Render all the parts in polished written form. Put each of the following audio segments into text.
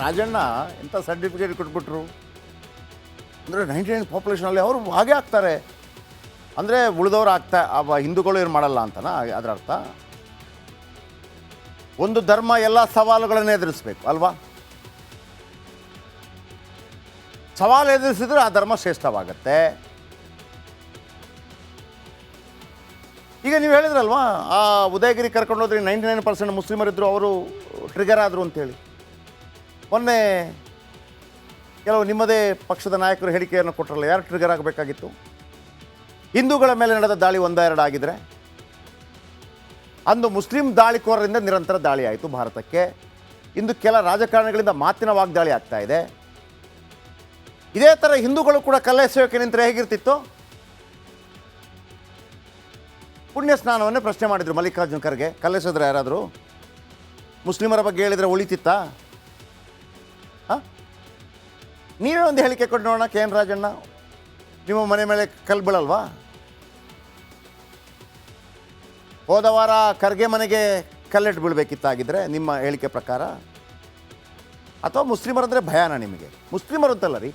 ರಾಜಣ್ಣ ಎಂಥ ಸರ್ಟಿಫಿಕೇಟ್ ಕೊಟ್ಬಿಟ್ರು ಅಂದರೆ 99 ಪಾಪ್ಯುಲೇಷನಲ್ಲಿ ಅವರು ಹಾಗೆ ಆಗ್ತಾರೆ ಅಂದರೆ ಉಳಿದವರು ಹಿಂದೂಗಳು ಏನು ಮಾಡಲ್ಲ ಅಂತನಾ ಅದರ ಅರ್ಥ? ಒಂದು ಧರ್ಮ ಎಲ್ಲ ಸವಾಲುಗಳನ್ನು ಎದುರಿಸ್ಬೇಕು ಅಲ್ವಾ? ಸವಾಲು ಎದುರಿಸಿದ್ರೆ ಆ ಧರ್ಮ ಶ್ರೇಷ್ಠವಾಗತ್ತೆ. ಈಗ ನೀವು ಹೇಳಿದ್ರಲ್ವಾ, ಆ ಉದಯಗಿರಿ ಕರ್ಕೊಂಡೋದ್ರಿ 99% ಮುಸ್ಲಿಮರಿದ್ದರು, ಅವರು ಟ್ರಿಗರ್ ಆದರು ಅಂತೇಳಿ. ಮೊನ್ನೆ ಕೆಲವು ನಿಮ್ಮದೇ ಪಕ್ಷದ ನಾಯಕರು ಹೇಳಿಕೆಯನ್ನು ಕೊಟ್ಟರಲ್ಲ, ಯಾರು ಟ್ರಿಗರ್ ಆಗಬೇಕಾಗಿತ್ತು? ಹಿಂದೂಗಳ ಮೇಲೆ ನಡೆದ ದಾಳಿ 1-2 ಆಗಿದ್ರೆ, ಅಂದು ಮುಸ್ಲಿಂ ದಾಳಿಕೋರರಿಂದ ನಿರಂತರ ದಾಳಿ ಆಯಿತು ಭಾರತಕ್ಕೆ. ಇಂದು ಕೆಲ ರಾಜಕಾರಣಿಗಳಿಂದ ಮಾತಿನ ವಾಗ್ದಾಳಿ ಆಗ್ತಾ ಇದೆ. ಇದೇ ಥರ ಹಿಂದೂಗಳು ಕೂಡ ಕಲ್ಲೆಸೆಯೋಕೆ ನಿಂತರೆ ಹೇಗಿರ್ತಿತ್ತು? ಪುಣ್ಯ ಸ್ನಾನವನ್ನೇ ಪ್ರಶ್ನೆ ಮಾಡಿದರು ಮಲ್ಲಿಕಾರ್ಜುನ ಖರ್ಗೆ. ಕಲ್ಲೆಸೆದ್ರೆ ಯಾರಾದರೂ ಮುಸ್ಲಿಮರ ಬಗ್ಗೆ ಹೇಳಿದರೆ ಉಳಿತಿತ್ತಾ? ಹಾಂ, ನೀವೇ ಒಂದು ಹೇಳಿಕೆ ಕೊಟ್ಟು ನೋಡೋಣ. ಕೆ ಎನ್ ರಾಜಣ್ಣ, ನಿಮ್ಮ ಮನೆ ಮೇಲೆ ಕಲ್ಲು ಬೀಳಲ್ವಾ? ಹೋದ ವಾರ ಖರ್ಗೆ ಮನೆಗೆ ಕಲ್ಲೆಟ್ಟು ಬೀಳಬೇಕಿತ್ತಾಗಿದ್ದರೆ ನಿಮ್ಮ ಹೇಳಿಕೆ ಪ್ರಕಾರ? ಅಥವಾ ಮುಸ್ಲಿಮರಂದರೆ ಭಯನ ನಿಮಗೆ? ಮುಸ್ಲಿಮರು ಅಂತಲ್ಲ ರೀ,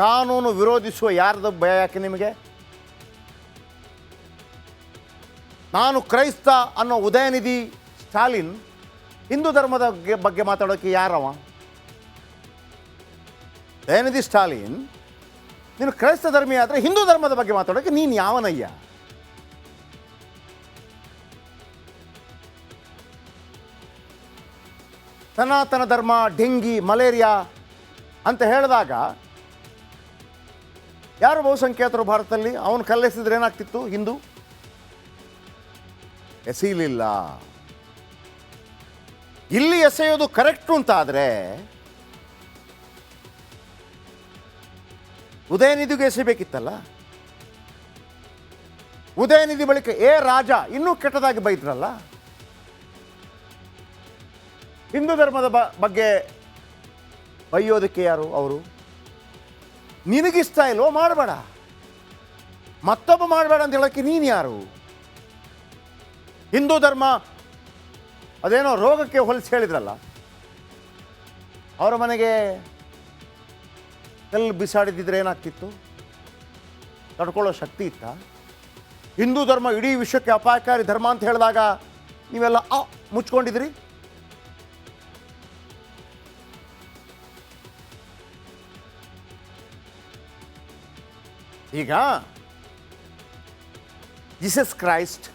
ಕಾನೂನು ವಿರೋಧಿಸುವ ಯಾರ್ದು ಭಯ ಯಾಕೆ ನಿಮಗೆ? ನಾನು ಕ್ರೈಸ್ತ ಅನ್ನೋ ಉದಯನಿಧಿ ಸ್ಟಾಲಿನ್ ಹಿಂದೂ ಧರ್ಮದ ಬಗ್ಗೆ ಮಾತಾಡೋಕ್ಕೆ ಯಾರವ? ಉದಯನಿಧಿ ಸ್ಟಾಲಿನ್ ನೀನು ಕ್ರೈಸ್ತ ಧರ್ಮೀಯ ಆದರೆ ಹಿಂದೂ ಧರ್ಮದ ಬಗ್ಗೆ ಮಾತಾಡೋಕ್ಕೆ ನೀನು ಯಾವನಯ್ಯ? ಸನಾತನ ಧರ್ಮ ಡೆಂಗಿ ಮಲೇರಿಯಾ ಅಂತ ಹೇಳಿದಾಗ ಯಾರು ಬಹುಸಂಖ್ಯಾತರು ಭಾರತದಲ್ಲಿ? ಅವನು ಕಲ್ಲೆಸಿದ್ರೆ ಏನಾಗ್ತಿತ್ತು? ಹಿಂದೂ ಎಸೀಲಿಲ್ಲ. ಇಲ್ಲಿ ಎಸೆಯೋದು ಕರೆಕ್ಟು ಅಂತ ಆದರೆ ಉದಯನಿಧಿಗೂ ಎಸೆಯಬೇಕಿತ್ತಲ್ಲ. ಉದಯನಿಧಿ ಬಳಿಕ ರಾಜ ಇನ್ನೂ ಕೆಟ್ಟದಾಗಿ ಬೈದ್ರಲ್ಲ. ಹಿಂದೂ ಧರ್ಮದ ಬಗ್ಗೆ ಬೈಯೋದಕ್ಕೆ ಯಾರು ಅವರು? ನಿನಗಿಷ್ಟ ಇಲ್ವೋ ಮಾಡಬೇಡ, ಮತ್ತೊಬ್ಬ ಮಾಡಬೇಡ ಅಂತ ಹೇಳೋಕ್ಕೆ ನೀನು ಯಾರು? ಹಿಂದೂ ಧರ್ಮ ಅದೇನೋ ರೋಗಕ್ಕೆ ಹೋಲಿಸಿ ಹೇಳಿದ್ರಲ್ಲ, ಅವರ ಮನೆಗೆ ಕಲ್ಲು ಬಿಸಾಡಿದಿದ್ರೆ ಏನಾಗ್ತಿತ್ತು? ತಡ್ಕೊಳ್ಳೋ ಶಕ್ತಿ ಇತ್ತ? ಹಿಂದೂ ಧರ್ಮ ಇಡೀ ವಿಶ್ವಕ್ಕೆ ಅಪಾಯಕಾರಿ ಧರ್ಮ ಅಂತ ಹೇಳಿದಾಗ ನೀವೆಲ್ಲ ಮುಚ್ಕೊಂಡಿದ್ರಿ. ಈಗ ಜೀಸಸ್ ಕ್ರೈಸ್ಟ್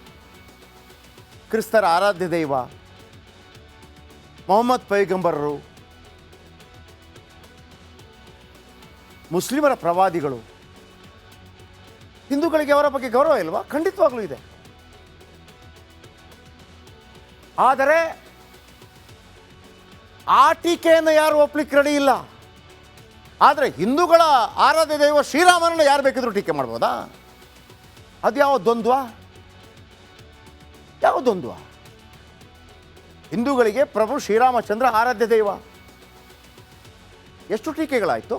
ಕ್ರಿಸ್ತರ ಆರಾಧ್ಯ ದೈವ, ಮೊಹಮ್ಮದ್ ಪೈಗಂಬರರು, ಮುಸ್ಲಿಮರ ಪ್ರವಾದಿಗಳು, ಹಿಂದೂಗಳಿಗೆ ಅವರ ಬಗ್ಗೆ ಗೌರವ ಇಲ್ವಾ? ಖಂಡಿತವಾಗ್ಲೂ ಇದೆ. ಆದರೆ ಆ ಟೀಕೆಯನ್ನು ಯಾರು ಒಪ್ಲಿಕ್ಕೆ ರೆಡಿ ಇಲ್ಲ. ಆದರೆ ಹಿಂದೂಗಳ ಆರಾಧ್ಯ ದೈವ ಶ್ರೀರಾಮನನ್ನು ಯಾರು ಬೇಕಿದ್ರೂ ಟೀಕೆ ಮಾಡ್ಬೋದಾ? ಅದು ಯಾವ ದ್ವಂದ್ವ? ಯಾವ ದ್ವಂದ್ವ? ಹಿಂದೂಗಳಿಗೆ ಪ್ರಭು ಶ್ರೀರಾಮಚಂದ್ರ ಆರಾಧ್ಯ ದೈವ. ಎಷ್ಟು ಟೀಕೆಗಳಾಯಿತು?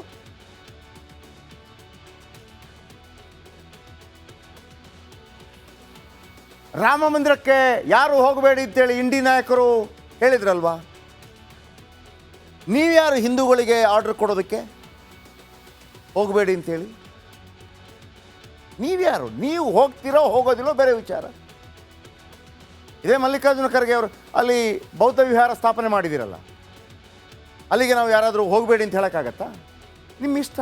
ರಾಮ ಮಂದಿರಕ್ಕೆ ಯಾರು ಹೋಗಬೇಡಿ ಅಂತೇಳಿ ಇಂಡಿ ನಾಯಕರು ಹೇಳಿದ್ರಲ್ವಾ? ನೀವ್ಯಾರು ಹಿಂದೂಗಳಿಗೆ ಆರ್ಡರ್ ಕೊಡೋದಕ್ಕೆ ಹೋಗಬೇಡಿ ಅಂತೇಳಿ? ನೀವ್ಯಾರು? ನೀವು ಹೋಗ್ತಿರೋ ಹೋಗೋದಿಲ್ಲೋ ಬೇರೆ ವಿಚಾರ. ಇದೇ ಮಲ್ಲಿಕಾರ್ಜುನ ಖರ್ಗೆ ಅವರು ಅಲ್ಲಿ ಬೌದ್ಧ ವಿಹಾರ ಸ್ಥಾಪನೆ ಮಾಡಿದ್ದೀರಲ್ಲ, ಅಲ್ಲಿಗೆ ನಾವು ಯಾರಾದರೂ ಹೋಗಬೇಡಿ ಅಂತ ಹೇಳೋಕ್ಕಾಗತ್ತಾ? ನಿಮ್ಮ ಇಷ್ಟ.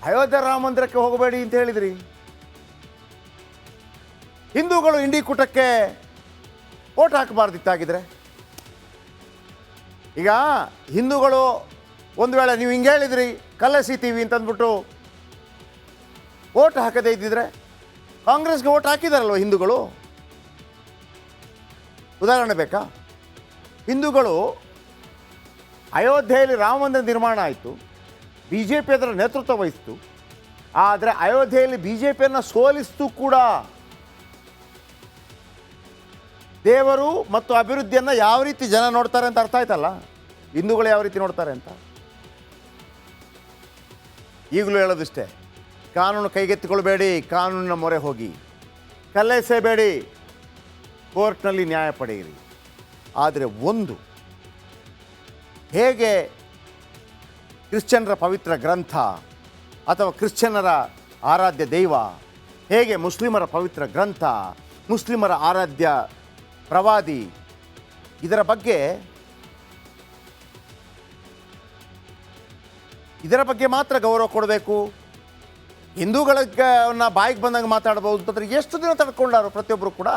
ಅಯೋಧ್ಯೆ ರಾಮ ಮಂದಿರಕ್ಕೆ ಹೋಗಬೇಡಿ ಅಂತ ಹೇಳಿದ್ರಿ. ಹಿಂದೂಗಳು ಇಂಡಿ ಕೂಟಕ್ಕೆ ಓಟ್ ಹಾಕಬಾರ್ದಿತ್ತಾಗಿದ್ರೆ? ಈಗ ಹಿಂದೂಗಳು ಒಂದು ವೇಳೆ ನೀವು ಹಿಂಗೆ ಹೇಳಿದ್ರಿ ಕಲ್ಲೆಸಿತೀವಿ ಅಂತಂದ್ಬಿಟ್ಟು ಓಟ್ ಹಾಕದೇ ಇದ್ದಿದ್ರೆ ಕಾಂಗ್ರೆಸ್ಗೆ ಓಟ್ ಹಾಕಿದಾರಲ್ವ ಹಿಂದೂಗಳು? ಉದಾಹರಣೆ ಬೇಕಾ? ಹಿಂದೂಗಳು ಅಯೋಧ್ಯೆಯಲ್ಲಿ ರಾಮ ಮಂದಿರ ನಿರ್ಮಾಣ ಆಯಿತು, ಬಿ ಜೆ ಪಿ ಅದರ ನೇತೃತ್ವ ವಹಿಸಿತು. ಆದರೆ ಅಯೋಧ್ಯೆಯಲ್ಲಿ ಬಿ ಜೆ ಪಿಯನ್ನು ಸೋಲಿಸಿತು ಕೂಡ. ದೇವರು ಮತ್ತು ಅಭಿವೃದ್ಧಿಯನ್ನು ಯಾವ ರೀತಿ ಜನ ನೋಡ್ತಾರೆ ಅಂತ ಅರ್ಥ ಆಯ್ತಲ್ಲ, ಹಿಂದೂಗಳು ಯಾವ ರೀತಿ ನೋಡ್ತಾರೆ ಅಂತ. ಈಗಲೂ ಹೇಳೋದಿಷ್ಟೇ, ಕಾನೂನು ಕೈಗೆತ್ತಿಕೊಳ್ಬೇಡಿ, ಕಾನೂನಿನ ಮೊರೆ ಹೋಗಿ, ಕಲ್ಲೆಸೆಬೇಡಿ, ಕೋರ್ಟ್ನಲ್ಲಿ ನ್ಯಾಯ ಪಡೆಯಿರಿ. ಆದರೆ ಒಂದು, ಹೇಗೆ ಕ್ರಿಶ್ಚಿಯನ್ನರ ಪವಿತ್ರ ಗ್ರಂಥ ಅಥವಾ ಕ್ರಿಶ್ಚಿಯನ್ನರ ಆರಾಧ್ಯ ದೈವ, ಹೇಗೆ ಮುಸ್ಲಿಮರ ಪವಿತ್ರ ಗ್ರಂಥ, ಮುಸ್ಲಿಮರ ಆರಾಧ್ಯ ಪ್ರವಾದಿ, ಇದರ ಬಗ್ಗೆ ಮಾತ್ರ ಗೌರವ ಕೊಡಬೇಕು. ಹಿಂದೂಗಳನ್ನ ಬಾಯಿಗೆ ಬಂದಂಗೆ ಮಾತಾಡ್ಬೋದು ಅಂತಂದರೆ ಎಷ್ಟು ದಿನ ತಡ್ಕೊಂಡಾರು ಪ್ರತಿಯೊಬ್ಬರು ಕೂಡ.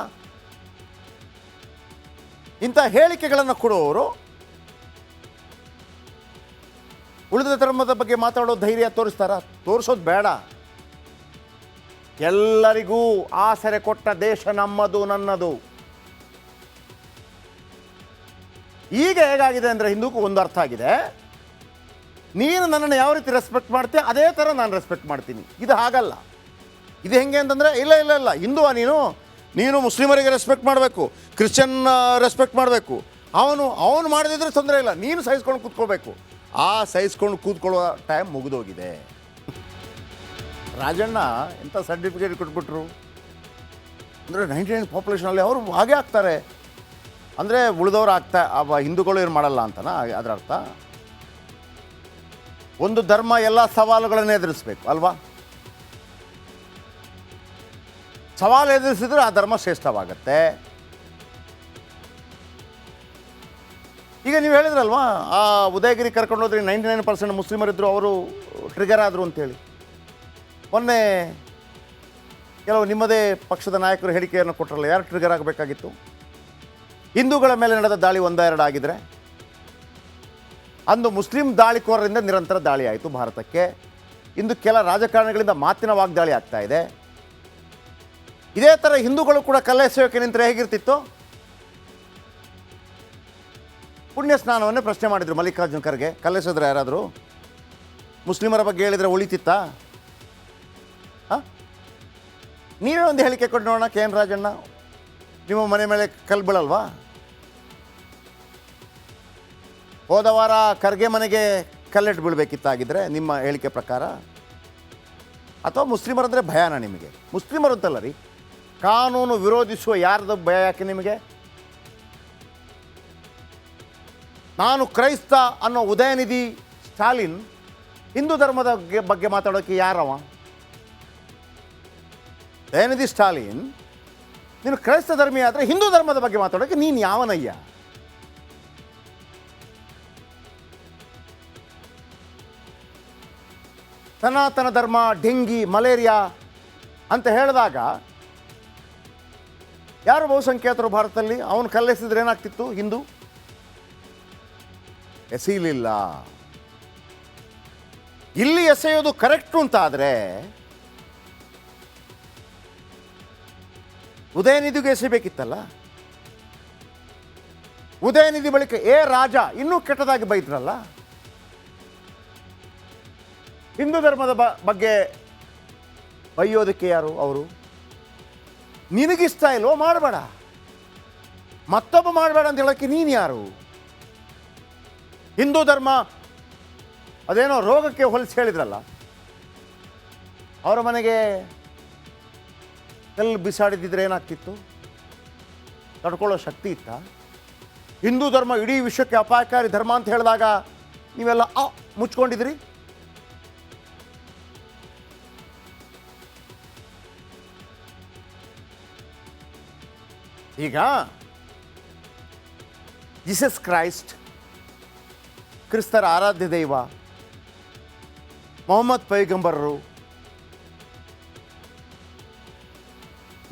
ಇಂಥ ಹೇಳಿಕೆಗಳನ್ನು ಕೊಡುವವರು ಉಳಿದ ಧರ್ಮದ ಬಗ್ಗೆ ಮಾತಾಡೋ ಧೈರ್ಯ ತೋರಿಸ್ತಾರ? ತೋರಿಸೋದು ಬೇಡ. ಎಲ್ಲರಿಗೂ ಆಸರೆ ಕೊಟ್ಟ ದೇಶ ನಮ್ಮದು, ನನ್ನದು. ಈಗ ಹೇಗಾಗಿದೆ ಅಂದರೆ ಹಿಂದೂಕ್ಕೂ ಒಂದು ಅರ್ಥ ಆಗಿದೆ, ನೀನು ನನ್ನನ್ನು ಯಾವ ರೀತಿ ರೆಸ್ಪೆಕ್ಟ್ ಮಾಡ್ತೀಯ ಅದೇ ಥರ ನಾನು ರೆಸ್ಪೆಕ್ಟ್ ಮಾಡ್ತೀನಿ. ಇದು ಹಾಗಲ್ಲ. ಇದು ಹೆಂಗೆ ಅಂತಂದರೆ, ಇಲ್ಲ ಹಿಂದುವಾ ನೀನು ಮುಸ್ಲಿಮರಿಗೆ ರೆಸ್ಪೆಕ್ಟ್ ಮಾಡಬೇಕು, ಕ್ರಿಶ್ಚಿಯನ್ ರೆಸ್ಪೆಕ್ಟ್ ಮಾಡಬೇಕು. ಅವನು ಮಾಡದಿದ್ರೆ ತೊಂದರೆ ಇಲ್ಲ, ನೀನು ಸಹಿಸ್ಕೊಂಡು ಕೂತ್ಕೊಳ್ಬೇಕು. ಆ ಸಹಿಸ್ಕೊಂಡು ಕೂತ್ಕೊಳ್ಳುವ ಟೈಮ್ ಮುಗಿದೋಗಿದೆ. ರಾಜಣ್ಣ ಎಂಥ ಸರ್ಟಿಫಿಕೇಟ್ ಕೊಟ್ಬಿಟ್ರು ಅಂದರೆ 99 ಪಾಪ್ಯುಲೇಷನಲ್ಲಿ ಅವರು ಹಾಗೆ ಆಗ್ತಾರೆ ಅಂದರೆ ಉಳಿದವರು ಹಿಂದೂಗಳು ಏನು ಮಾಡಲ್ಲ ಅಂತನಾ ಅದರ ಅರ್ಥ? ಒಂದು ಧರ್ಮ ಎಲ್ಲ ಸವಾಲುಗಳನ್ನು ಎದುರಿಸಬೇಕು ಅಲ್ವಾ? ಸವಾಲು ಎದುರಿಸಿದ್ರೆ ಆ ಧರ್ಮ ಶ್ರೇಷ್ಠವಾಗತ್ತೆ. ಈಗ ನೀವು ಹೇಳಿದ್ರಲ್ವಾ, ಆ ಉದಯಗಿರಿ ಕರ್ಕೊಂಡೋದ್ರಿ 99% ಮುಸ್ಲಿಮರಿದ್ದರು, ಅವರು ಟ್ರಿಗರ್ ಆದರು ಅಂತೇಳಿ. ಮೊನ್ನೆ ಕೆಲವು ನಿಮ್ಮದೇ ಪಕ್ಷದ ನಾಯಕರು ಹೇಳಿಕೆಯನ್ನು ಕೊಟ್ಟರಲ್ಲ, ಯಾರು ಟ್ರಿಗರ್ ಆಗಬೇಕಾಗಿತ್ತು? ಹಿಂದೂಗಳ ಮೇಲೆ ನಡೆದ ದಾಳಿ 1-2 ಆಗಿದ್ರೆ, ಅಂದು ಮುಸ್ಲಿಂ ದಾಳಿಕೋರರಿಂದ ನಿರಂತರ ದಾಳಿ ಆಯಿತು ಭಾರತಕ್ಕೆ. ಇಂದು ಕೆಲ ರಾಜಕಾರಣಿಗಳಿಂದ ಮಾತಿನ ವಾಗ್ದಾಳಿ ಆಗ್ತಾ ಇದೆ. ಇದೇ ಥರ ಹಿಂದೂಗಳು ಕೂಡ ಕಲ್ಲೆಸೆಯೋಕೆ ನಿಂತರೆ ಹೇಗಿರ್ತಿತ್ತು? ಪುಣ್ಯ ಸ್ನಾನವನ್ನೇ ಪ್ರಶ್ನೆ ಮಾಡಿದರು ಮಲ್ಲಿಕಾರ್ಜುನ್ ಖರ್ಗೆ. ಕಲ್ಲೆಸೆದ್ರೆ ಯಾರಾದರೂ ಮುಸ್ಲಿಮರ ಬಗ್ಗೆ ಹೇಳಿದರೆ ಉಳಿತಿತ್ತಾ? ನೀವೇ ಒಂದು ಹೇಳಿಕೆ ಕೊಟ್ಟು ನೋಡೋಣ. ಕೆ ಎನ್ ರಾಜಣ್ಣ, ನಿಮ್ಮ ಮನೆ ಮೇಲೆ ಕಲ್ಲು ಬೀಳಲ್ವಾ? ಹೋದ ವಾರ ಖರ್ಗೆ ಮನೆಗೆ ಕಲ್ಲೆಟ್ಟು ಬೀಳಬೇಕಿತ್ತಾಗಿದ್ದರೆ ನಿಮ್ಮ ಹೇಳಿಕೆ ಪ್ರಕಾರ? ಅಥವಾ ಮುಸ್ಲಿಮರಂದರೆ ಭಯನಾ ನಿಮಗೆ? ಮುಸ್ಲಿಮರು ಅಂತಲ್ಲ ರೀ, ಕಾನೂನು ವಿರೋಧಿಸುವ ಯಾರ್ದು ಭಯ ಯಾಕೆ ನಿಮಗೆ? ನಾನು ಕ್ರೈಸ್ತ ಅನ್ನೋ ಉದಯನಿಧಿ ಸ್ಟಾಲಿನ್ ಹಿಂದೂ ಧರ್ಮದ ಬಗ್ಗೆ ಮಾತಾಡೋಕ್ಕೆ ಯಾರವ? ಉದಯನಿಧಿ ಸ್ಟಾಲಿನ್ ನೀನು ಕ್ರೈಸ್ತ ಧರ್ಮೀಯ ಆದರೆ ಹಿಂದೂ ಧರ್ಮದ ಬಗ್ಗೆ ಮಾತಾಡೋಕ್ಕೆ ನೀನು ಯಾವನಯ್ಯ? ಸನಾತನ ಧರ್ಮ ಡೆಂಗಿ ಮಲೇರಿಯಾ ಅಂತ ಹೇಳಿದಾಗ ಯಾರು ಬಹುಸಂಖ್ಯಾತರು ಭಾರತದಲ್ಲಿ? ಅವನು ಕಲ್ಲೆಸಿದ್ರೆ ಏನಾಗ್ತಿತ್ತು? ಹಿಂದೂ ಎಸೀಲಿಲ್ಲ. ಇಲ್ಲಿ ಎಸೆಯೋದು ಕರೆಕ್ಟು ಅಂತ ಆದರೆ ಉದಯನಿಧಿಗೂ ಎಸೆಯಬೇಕಿತ್ತಲ್ಲ. ಉದಯನಿಧಿ ಬಳಿಕ ರಾಜ ಇನ್ನೂ ಕೆಟ್ಟದಾಗಿ ಬೈದ್ರಲ್ಲ. ಹಿಂದೂ ಧರ್ಮದ ಬಗ್ಗೆ ಬೈಯೋದಕ್ಕೆ ಯಾರು ಅವರು? ನಿನಗಿಷ್ಟ ಇಲ್ವೋ ಮಾಡಬೇಡ, ಮತ್ತೊಬ್ಬ ಮಾಡಬೇಡ ಅಂತ ಹೇಳೋಕ್ಕೆ ನೀನು ಯಾರು? ಹಿಂದೂ ಧರ್ಮ ಅದೇನೋ ರೋಗಕ್ಕೆ ಹೋಲಿಸಿ ಹೇಳಿದ್ರಲ್ಲ, ಅವರ ಮನೆಗೆ ಕಲ್ಲು ಬಿಸಾಡಿದ್ದಿದ್ರೆ ಏನಾಗ್ತಿತ್ತು? ತಡ್ಕೊಳ್ಳೋ ಶಕ್ತಿ ಇತ್ತ? ಹಿಂದೂ ಧರ್ಮ ಇಡೀ ವಿಶ್ವಕ್ಕೆ ಅಪಾಯಕಾರಿ ಧರ್ಮ ಅಂತ ಹೇಳಿದಾಗ ನೀವೆಲ್ಲ ಮುಚ್ಕೊಂಡಿದ್ರಿ. ಈಗ ಜೀಸಸ್ ಕ್ರೈಸ್ಟ್ ಕ್ರಿಸ್ತರ ಆರಾಧ್ಯ ದೈವ, ಮೊಹಮ್ಮದ್ ಪೈಗಂಬರರು,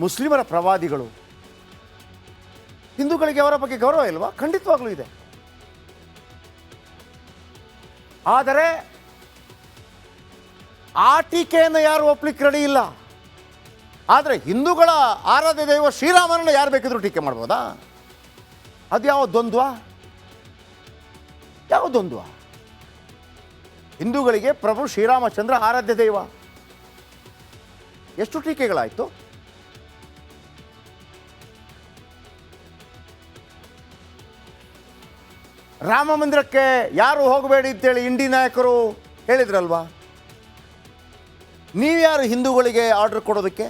ಮುಸ್ಲಿಮರ ಪ್ರವಾದಿಗಳು, ಹಿಂದೂಗಳಿಗೆ ಅವರ ಬಗ್ಗೆ ಗೌರವ ಇಲ್ವಾ? ಖಂಡಿತವಾಗ್ಲೂ ಇದೆ. ಆದರೆ ಆ ಟೀಕೆಯನ್ನು ಯಾರು ಒಪ್ಲಿಕ್ಕೆ ರೆಡಿ ಇಲ್ಲ. ಆದರೆ ಹಿಂದೂಗಳ ಆರಾಧ್ಯ ದೈವ ಶ್ರೀರಾಮನನ್ನು ಯಾರು ಬೇಕಿದ್ರೂ ಟೀಕೆ ಮಾಡ್ಬೋದಾ? ಅದು ಯಾವ ದ್ವಂದ್ವ? ಯಾವ ದ್ವಂದ್ವ? ಹಿಂದೂಗಳಿಗೆ ಪ್ರಭು ಶ್ರೀರಾಮಚಂದ್ರ ಆರಾಧ್ಯ ದೈವ. ಎಷ್ಟು ಟೀಕೆಗಳಾಯಿತು? ರಾಮ ಮಂದಿರಕ್ಕೆ ಯಾರು ಹೋಗಬೇಡಿ ಅಂತೇಳಿ ಇಂಡಿ ನಾಯಕರು ಹೇಳಿದ್ರಲ್ವಾ? ನೀವ್ಯಾರು ಹಿಂದೂಗಳಿಗೆ ಆರ್ಡರ್ ಕೊಡೋದಕ್ಕೆ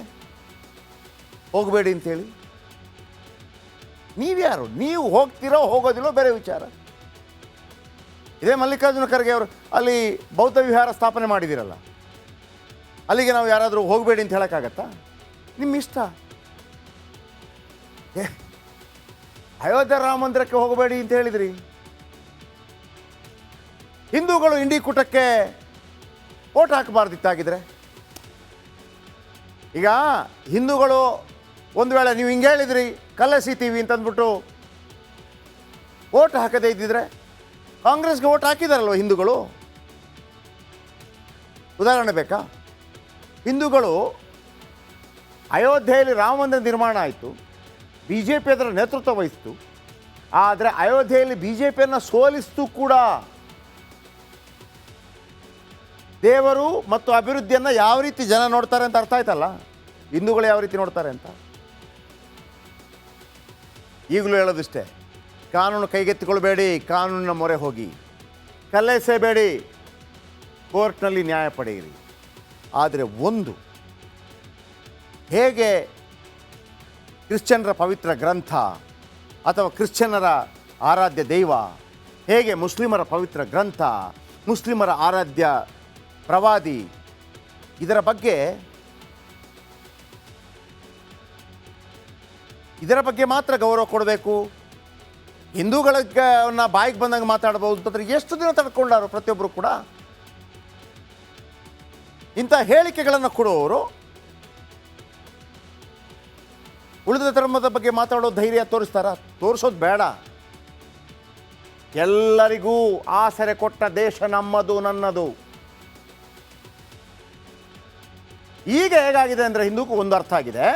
ಹೋಗಬೇಡಿ ಅಂತೇಳಿ? ನೀವ್ಯಾರು? ನೀವು ಹೋಗ್ತೀರೋ ಹೋಗೋದಿಲ್ಲೋ ಬೇರೆ ವಿಚಾರ. ಇದೇ ಮಲ್ಲಿಕಾರ್ಜುನ ಖರ್ಗೆ ಅವರು ಅಲ್ಲಿ ಬೌದ್ಧ ವಿಹಾರ ಸ್ಥಾಪನೆ ಮಾಡಿದಿರಲ್ಲ, ಅಲ್ಲಿಗೆ ನಾವು ಯಾರಾದರೂ ಹೋಗಬೇಡಿ ಅಂತ ಹೇಳೋಕ್ಕಾಗತ್ತಾ? ನಿಮ್ಮ ಇಷ್ಟ. ಅಯೋಧ್ಯೆ ರಾಮ ಮಂದಿರಕ್ಕೆ ಹೋಗಬೇಡಿ ಅಂತ ಹೇಳಿದ್ರಿ. ಹಿಂದೂಗಳು ಇಂಡಿ ಕೂಟಕ್ಕೆ ಓಟ್ ಹಾಕಬಾರ್ದಿತ್ತಾಗಿದ್ರೆ. ಈಗ ಹಿಂದೂಗಳು ಒಂದು ವೇಳೆ ನೀವು ಹಿಂಗೆ ಹೇಳಿದ್ರಿ ಕಲ್ಲೆಸೀತೀವಿ ಅಂತಂದ್ಬಿಟ್ಟು ಓಟ್ ಹಾಕದೇ ಇದ್ದಿದ್ರೆ ಕಾಂಗ್ರೆಸ್ಗೆ ಓಟ್ ಹಾಕಿದಾರಲ್ವ ಹಿಂದೂಗಳು. ಉದಾಹರಣೆ ಬೇಕಾ? ಹಿಂದೂಗಳು ಅಯೋಧ್ಯೆಯಲ್ಲಿ ರಾಮ ಮಂದಿರ ನಿರ್ಮಾಣ ಆಯಿತು, ಬಿ ಜೆ ಪಿ ಅದರ ನೇತೃತ್ವ ವಹಿಸಿತು. ಆದರೆ ಅಯೋಧ್ಯೆಯಲ್ಲಿ ಬಿ ಜೆ ಪಿಯನ್ನು ಸೋಲಿಸಿತು ಕೂಡ. ದೇವರು ಮತ್ತು ಅಭಿವೃದ್ಧಿಯನ್ನು ಯಾವ ರೀತಿ ಜನ ನೋಡ್ತಾರೆ ಅಂತ ಅರ್ಥ ಆಯ್ತಲ್ಲ, ಹಿಂದೂಗಳು ಯಾವ ರೀತಿ ನೋಡ್ತಾರೆ ಅಂತ. ಈಗಲೂ ಹೇಳೋದಿಷ್ಟೇ, ಕಾನೂನು ಕೈಗೆತ್ತಿಕೊಳ್ಬೇಡಿ, ಕಾನೂನಿನ ಮೊರೆ ಹೋಗಿ, ಕಲ್ಲೆಸೆಬೇಡಿ, ಕೋರ್ಟ್ನಲ್ಲಿ ನ್ಯಾಯ ಪಡೆಯಿರಿ. ಆದರೆ ಒಂದು, ಹೇಗೆ ಕ್ರಿಶ್ಚಿಯನ್ನರ ಪವಿತ್ರ ಗ್ರಂಥ ಅಥವಾ ಕ್ರಿಶ್ಚಿಯನ್ನರ ಆರಾಧ್ಯ ದೈವ, ಹೇಗೆ ಮುಸ್ಲಿಮರ ಪವಿತ್ರ ಗ್ರಂಥ, ಮುಸ್ಲಿಮರ ಆರಾಧ್ಯ ಪ್ರವಾದಿ, ಇದರ ಬಗ್ಗೆ ಮಾತ್ರ ಗೌರವ ಕೊಡಬೇಕು. ಹಿಂದೂಗಳನ್ನ ಬಾಯಿಗೆ ಬಂದಂಗೆ ಮಾತಾಡ್ಬೋದು ಅಂತಂದರೆ ಎಷ್ಟು ದಿನ ತಡ್ಕೊಂಡಾರು ಪ್ರತಿಯೊಬ್ಬರು ಕೂಡ. ಇಂಥ ಹೇಳಿಕೆಗಳನ್ನು ಕೊಡುವವರು ಉಳಿದ ಧರ್ಮದ ಬಗ್ಗೆ ಮಾತಾಡೋ ಧೈರ್ಯ ತೋರಿಸ್ತಾರ? ತೋರಿಸೋದು ಬೇಡ. ಎಲ್ಲರಿಗೂ ಆಸರೆ ಕೊಟ್ಟ ದೇಶ ನಮ್ಮದು, ನನ್ನದು. ಈಗ ಹೇಗಾಗಿದೆ ಅಂದರೆ ಹಿಂದೂಗೂ ಒಂದು ಅರ್ಥ ಆಗಿದೆ,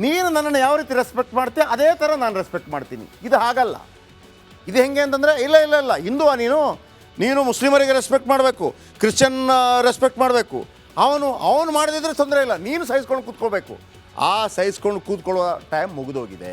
ನೀನು ನನ್ನನ್ನು ಯಾವ ರೀತಿ ರೆಸ್ಪೆಕ್ಟ್ ಮಾಡ್ತೀಯ ಅದೇ ಥರ ನಾನು ರೆಸ್ಪೆಕ್ಟ್ ಮಾಡ್ತೀನಿ. ಇದು ಹಾಗಲ್ಲ. ಇದು ಹೆಂಗೆ ಅಂತಂದರೆ, ಇಲ್ಲ ಹಿಂದುವಾ ನೀನು ಮುಸ್ಲಿಮರಿಗೆ ರೆಸ್ಪೆಕ್ಟ್ ಮಾಡಬೇಕು, ಕ್ರಿಶ್ಚಿಯನ್ ರೆಸ್ಪೆಕ್ಟ್ ಮಾಡಬೇಕು. ಅವನು ಮಾಡದಿದ್ರೆ ತೊಂದರೆ ಇಲ್ಲ, ನೀನು ಸಹಿಸ್ಕೊಂಡು ಕೂತ್ಕೋಬೇಕು. ಆ ಸಹಿಸ್ಕೊಂಡು ಕೂತ್ಕೊಳ್ಳುವ ಟೈಮ್ ಮುಗಿದೋಗಿದೆ.